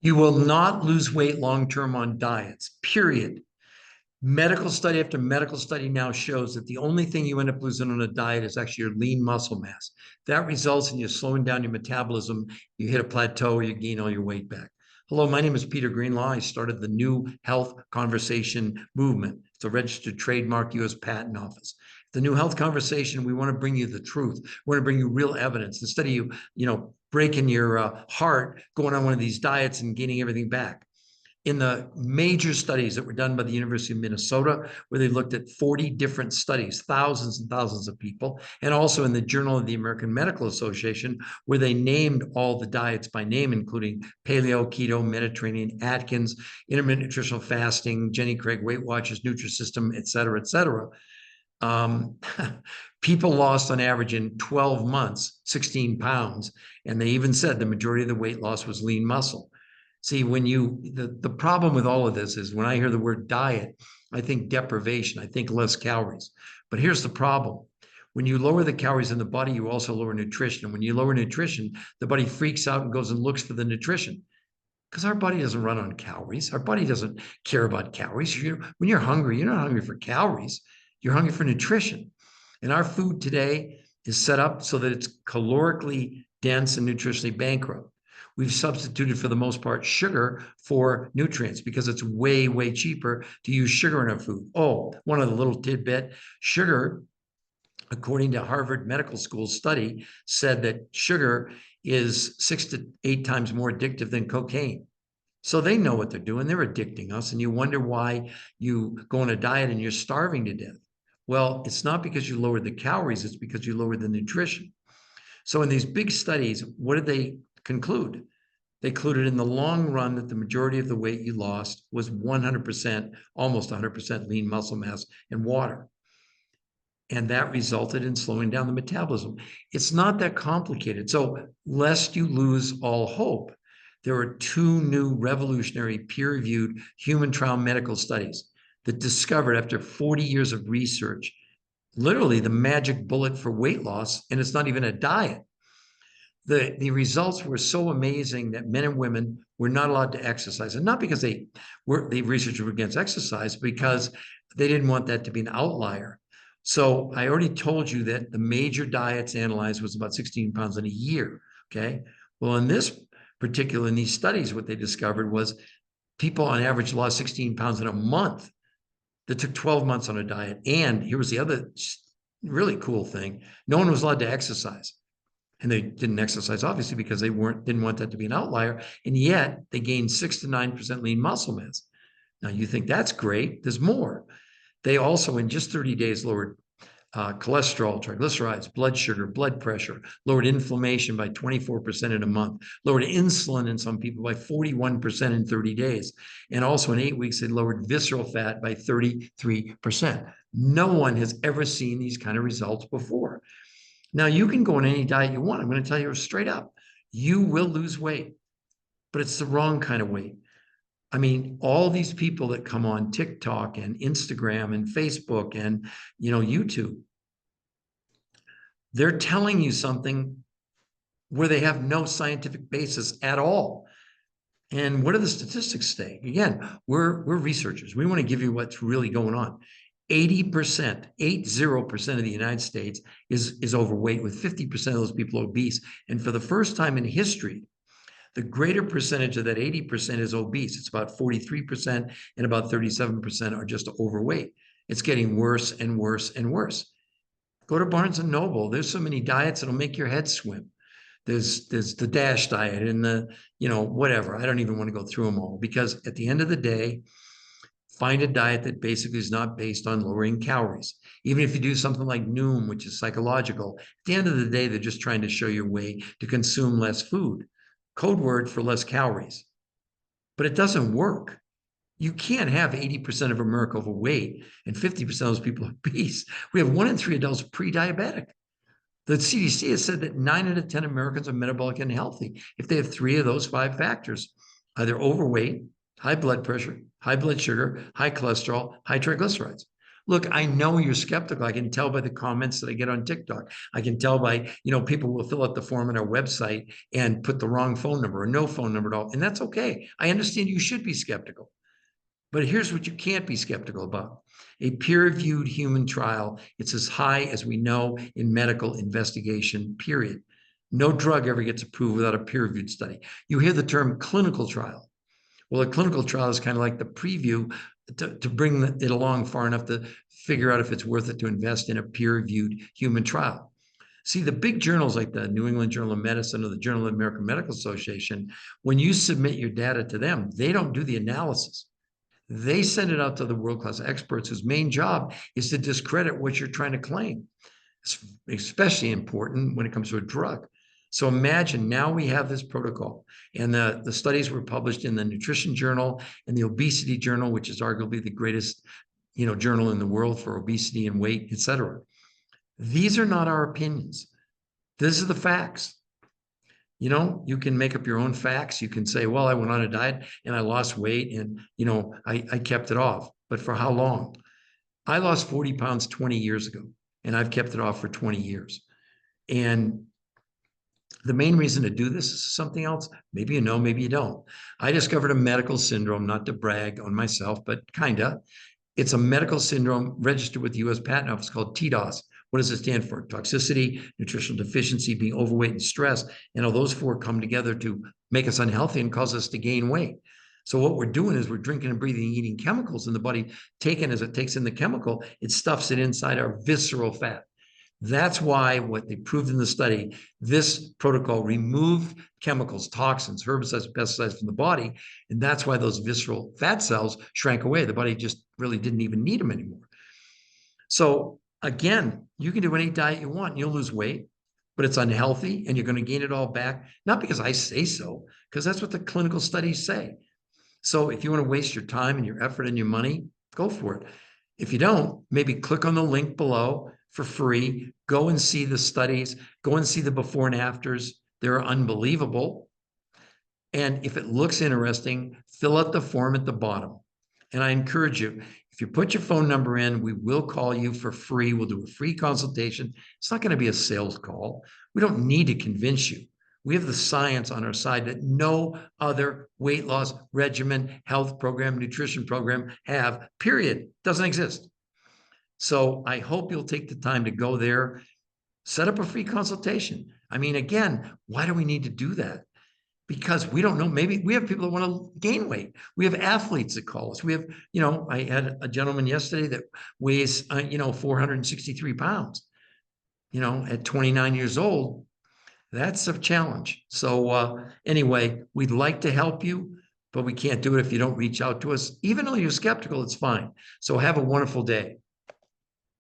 You will not lose weight long-term on diets, period. Medical study after medical study now shows that the only thing you end up losing on a diet is actually your lean muscle mass. That results in you slowing down your metabolism. You hit a plateau or you gain all your weight back. Hello, my name is Peter Greenlaw. I started the New Health Conversation movement. It's a registered trademark, U.S. Patent Office. The New Health Conversation, we want to bring you the truth. We want to bring you real evidence instead of you breaking your heart going on one of these diets and gaining everything back. In the major studies that were done by the University of Minnesota, where they looked at 40 different studies, thousands and thousands of people, and also in the Journal of the American Medical Association, where they named all the diets by name, including paleo, keto, Mediterranean, Atkins, intermittent nutritional fasting, Jenny Craig Weight Watchers, Nutrisystem, et cetera, et cetera. People lost on average in 12 months, 16 pounds. And they even said the majority of the weight loss was lean muscle. See, the problem with all of this is when I hear the word diet, I think deprivation, I think less calories. But here's the problem. When you lower the calories in the body, you also lower nutrition. And when you lower nutrition, the body freaks out and goes and looks for the nutrition. Because our body doesn't run on calories. Our body doesn't care about calories. When you're hungry, you're not hungry for calories. You're hungry for nutrition. And our food today is set up so that it's calorically dense and nutritionally bankrupt. We've substituted, for the most part, sugar for nutrients because it's way, way cheaper to use sugar in our food. Oh, one other little tidbit, sugar, according to Harvard Medical School study, said that sugar is 6 to 8 times more addictive than cocaine. So they know what they're doing. They're addicting us. And you wonder why you go on a diet and you're starving to death. Well, it's not because you lowered the calories. It's because you lowered the nutrition. So in these big studies, what did they conclude? They concluded in the long run that the majority of the weight you lost was 100%, almost 100% lean muscle mass and water. And that resulted in slowing down the metabolism. It's not that complicated. So lest you lose all hope, there are 2 new revolutionary peer-reviewed human trial medical studies that discovered, after 40 years of research, literally the magic bullet for weight loss, and it's not even a diet. The results were so amazing that men and women were not allowed to exercise, and not because the researchers were against exercise, because they didn't want that to be an outlier. So I already told you that the major diets analyzed was about 16 pounds in a year. Okay. Well, in these studies, what they discovered was people on average lost 16 pounds in a month. That took 12 months on a diet. And here was the other really cool thing: no one was allowed to exercise. And they didn't exercise, obviously, because they didn't want that to be an outlier. And yet they gained 6 to 9% lean muscle mass. Now you think that's great. There's more. They also, in just 30 days, lowered cholesterol, triglycerides, blood sugar, blood pressure, lowered inflammation by 24% in a month, lowered insulin in some people by 41% in 30 days. And also in 8 weeks, they lowered visceral fat by 33%. No one has ever seen these kind of results before. Now, you can go on any diet you want. I'm going to tell you straight up, you will lose weight, but it's the wrong kind of weight. I mean, all these people that come on TikTok and Instagram and Facebook and, YouTube, they're telling you something where they have no scientific basis at all. And what do the statistics say? Again, we're researchers. We want to give you what's really going on. 80%, 80% of the United States is overweight, with 50% of those people obese. And for the first time in history, the greater percentage of that 80% is obese. It's about 43%, and about 37% are just overweight. It's getting worse and worse and worse. Go to Barnes and Noble. There's so many diets that'll make your head swim. There's the DASH diet and the, whatever. I don't even want to go through them all, because at the end of the day, find a diet that basically is not based on lowering calories. Even if you do something like Noom, which is psychological, at the end of the day, they're just trying to show you a way to consume less food. Code word for less calories. But it doesn't work. You can't have 80% of America overweight and 50% of those people obese. We have 1 in 3 adults pre-diabetic. The CDC has said that 9 out of 10 Americans are metabolic unhealthy if they have 3 of those 5 factors: either overweight, high blood pressure, high blood sugar, high cholesterol, high triglycerides. Look, I know you're skeptical. I can tell by the comments that I get on TikTok. I can tell by, people will fill out the form on our website and put the wrong phone number or no phone number at all. And that's okay. I understand you should be skeptical. But here's what you can't be skeptical about. A peer-reviewed human trial, it's as high as we know in medical investigation, period. No drug ever gets approved without a peer-reviewed study. You hear the term clinical trial. Well, a clinical trial is kind of like the preview to bring it along far enough to figure out if it's worth it to invest in a peer-reviewed human trial. See, the big journals like the New England Journal of Medicine or the Journal of the American Medical Association, when you submit your data to them, they don't do the analysis. They send it out to the world-class experts whose main job is to discredit what you're trying to claim. It's especially important when it comes to a drug. So imagine now we have this protocol, and the studies were published in the Nutrition Journal and the Obesity Journal, which is arguably the greatest journal in the world for obesity and weight, et cetera. These are not our opinions. This is the facts. You can make up your own facts. You can say, well, I went on a diet and I lost weight and, I kept it off. But for how long? I lost 40 pounds 20 years ago, and I've kept it off for 20 years. And the main reason to do this is something else. Maybe you know, maybe you don't. I discovered a medical syndrome, not to brag on myself, but kinda. It's a medical syndrome registered with the US Patent Office called TDOS. What does it stand for? Toxicity, nutritional deficiency, being overweight, and stress. And all those four come together to make us unhealthy and cause us to gain weight. So what we're doing is we're drinking and breathing, eating chemicals, and the body, as it takes in the chemical, it stuffs it inside our visceral fat. That's why what they proved in the study, this protocol removed chemicals, toxins, herbicides, pesticides from the body. And that's why those visceral fat cells shrank away. The body just really didn't even need them anymore. So again, you can do any diet you want. You'll lose weight, but it's unhealthy and you're going to gain it all back. Not because I say so, because that's what the clinical studies say. So if you want to waste your time and your effort and your money, go for it. If you don't, maybe click on the link below for free. Go and see the studies. Go and see the before and afters. They're unbelievable. And if it looks interesting, fill out the form at the bottom. And I encourage you, if you put your phone number in, we will call you for free. We'll do a free consultation. It's not going to be a sales call. We don't need to convince you. We have the science on our side that no other weight loss regimen, health program, nutrition program have, period. Doesn't exist. So I hope you'll take the time to go there, set up a free consultation. I mean, again, why do we need to do that? Because we don't know. Maybe we have people that want to gain weight. We have athletes that call us. We have, I had a gentleman yesterday that weighs, 463 pounds, at 29 years old. That's a challenge. So anyway, we'd like to help you, but we can't do it if you don't reach out to us. Even though you're skeptical, it's fine. So have a wonderful day.